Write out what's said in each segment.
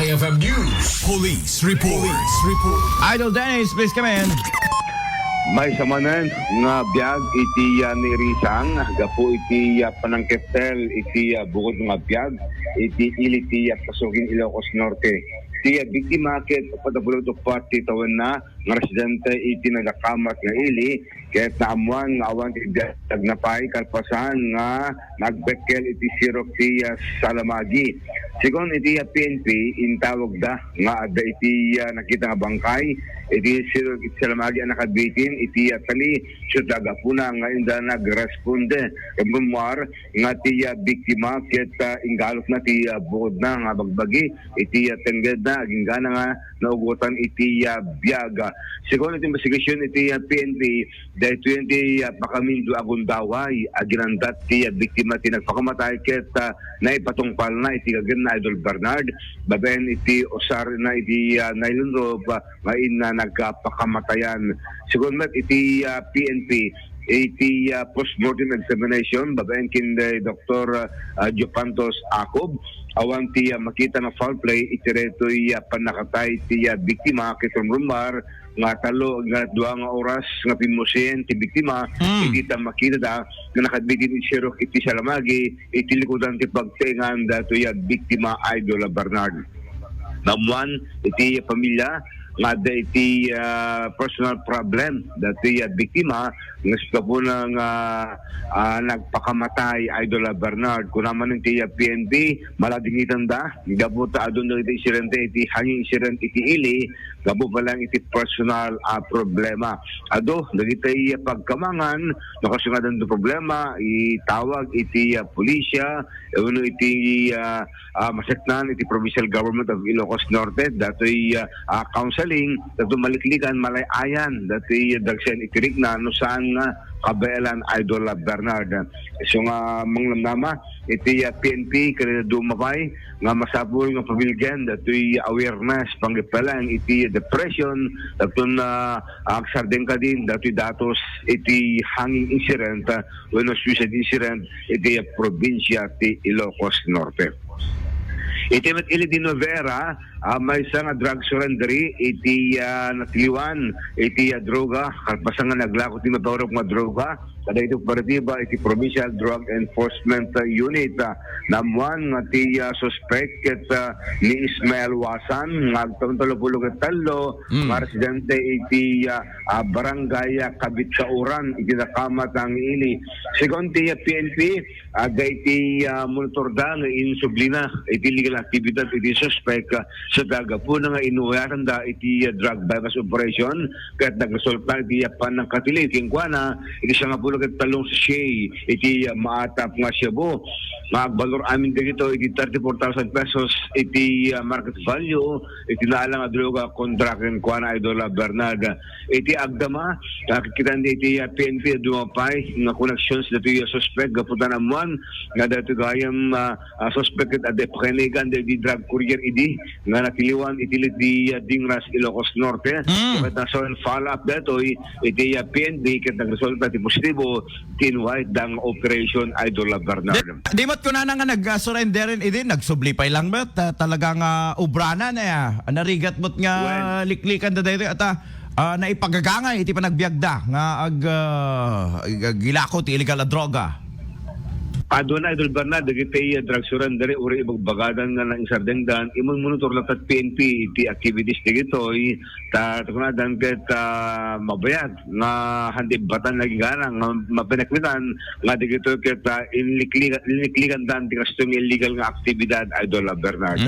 IFM News. Police Report. Idol Dennis, please come in. May samanan nga biyag iti ni Risang gapo iti panangketel iti bukod nga biyag iti iliti pasugin Ilocos Norte. Ti biktima ket padabulo to party tawan na nga residente iti nagakamat nga ili ket naamuan nga awan ti biyag napay kalpasan nga nagbekel iti sirok ti Salamagi. Sigon iti PNP intawag da nga ada iti nakita nga bangkay iti sirok iti Salamagi ang nakabitin iti tali sutaga puna nga inda nagresponde emumar nga ti biktima ket ingalok na ti bukod na nga bagbagi iti tengged na ginggana nga naugutan iti biyaga. Sigon iti investigasyon iti PNP dahito yun ti pakamindu agundaway aginandat ti biktima ti nagpakamatay ket naipatungpal na iti gagan na Idol Bernard baben iti osar na iti nylon rope main na nagpakamatayan. Sigon met iti PNP iti post-mortem examination babaen kin Dr. Jopantos Acob awan ti makita na foul play iti retoy panakatay ti biktima kitong rumar nga talo nga duwa nga oras nga pimusen ti biktima iti ta makita da nga nakadbitin iti sirok iti Salamagi iti likudan ti pagtengan datoy biktima Idol Bernard. Namuan iti pamilya nga da iti personal problem dati biktima nga sa po nga nagpakamatay Idol Bernard kunaman iti PNP maladingitan da gabuta adun iti insidente iti hanging incident iti ili gabo pa lang iti personal problema ado dagiti pagkamangan nakasungadan do problema itawag iti pulisya uno iti masaknan iti provincial government of Ilocos Norte datoy counseling dato maliklikan malayayan dati dagsen itirik na no saan nga kabelan Idol Bernard. So nga manglamnama iti PNP kanina dumapay nga masabol nga pamilyan datoy awareness panggipalang iti depression daton aksardeng kadin datoy datos iti hanging incident when suicide incident iti probinsya ti Ilocos Norte. Iti met ili di Novera may isang drug surrendery iti natiliwan iti droga kalpasan nga naglakot ti mabawarap nga droga kada iti operatiba iti Provincial Drug Enforcement Unit namuan nga ti suspect ket ni Ismael Wasan nga agtawon talo nga residente iti barangay Kabitsauran iti nakamat ang ili. Sigon ti PNP iti monitor da nga insublina iti legal actividad iti suspect sa daga po nga inuwaran da iti drug bypass operation kahit nagresulta iti panang katili kingkwana iti siya nga bulog at talong sa Shay iti maatap nga Cebu magbalor amin dito iti 34,000 pesos iti market value iti naalang nga droga kontra kingkwana Idol Bernard iti agdama nakikita iti PNP dumapay nga connections dito yung suspect gaputan amuan nga dito gayam suspect at adepakinigan di drug courier idi nga natiliwan itilit di Dingras Ilocos Norte kat naso follow up dato iti PNP kat nagresulta ti positibo tinwide dang operation Idol Bernard. Di mo't kunana nga nag-surrenderin idi nagsublipay lang ba talagang ubrana na ya narigat mo't nga liklikan da dito at naipagagangay iti panagbiagda nga gilakot illegal na droga. Aduna Idol Bernard dagiti drug surrendery uri ibagbagadan nga nang isardengdan imong monitor lang tat PNP iti activities digitoy ta tukunadan ket mabayad nga handi batan lagi gana nga mapinakmitan nga digitoy ket inikligan dan di kastong illegal nga aktibidad Idol Bernard.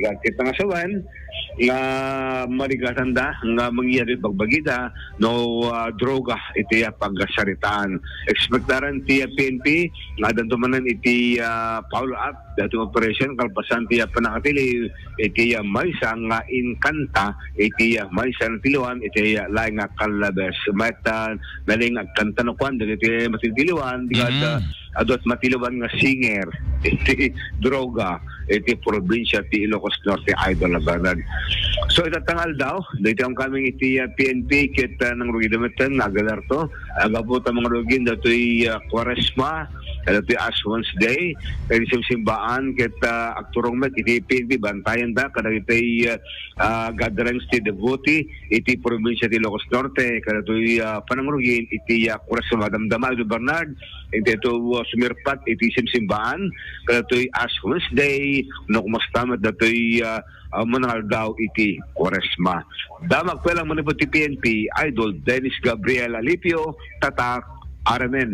Kita nga sawan nga marigatan da nga mangyari pagbagida no droga iti pagsaritaan. Ekspektaran ti PNP nga manan iti follow up dating operation kalpasan ti panakatili iti maysa nga inkanta iti maysa nga tiluan iti laing nga kalabes matan naling agkanta no kwan iti matiliwan di adot matiluan nga singer iti droga iti probinsya ti Ilocos Norte Idol Bernard. So itatangal daw dito ang kaming iti PNP ket nang rugidametan nagalarto agabuta mga rugin datoy Quaresma Kaya ito Ash Wednesday, kaya simbaan kita akturong met, iti PNP, bantayan da, kada iti gatherings ti devotee, iti probinsya ti Ilocos Norte, kada ito panangrugin, iti kuras sa madamdama, ito Bernard, iti ito sumirpat, iti simbaan, kada ito Ash Wednesday, no kumastamat, da ito manangal daw iti Quaresma. Damag pelang manipot ti PNP, Idol Dennis Gabriel Alipio, Tatak, RMN.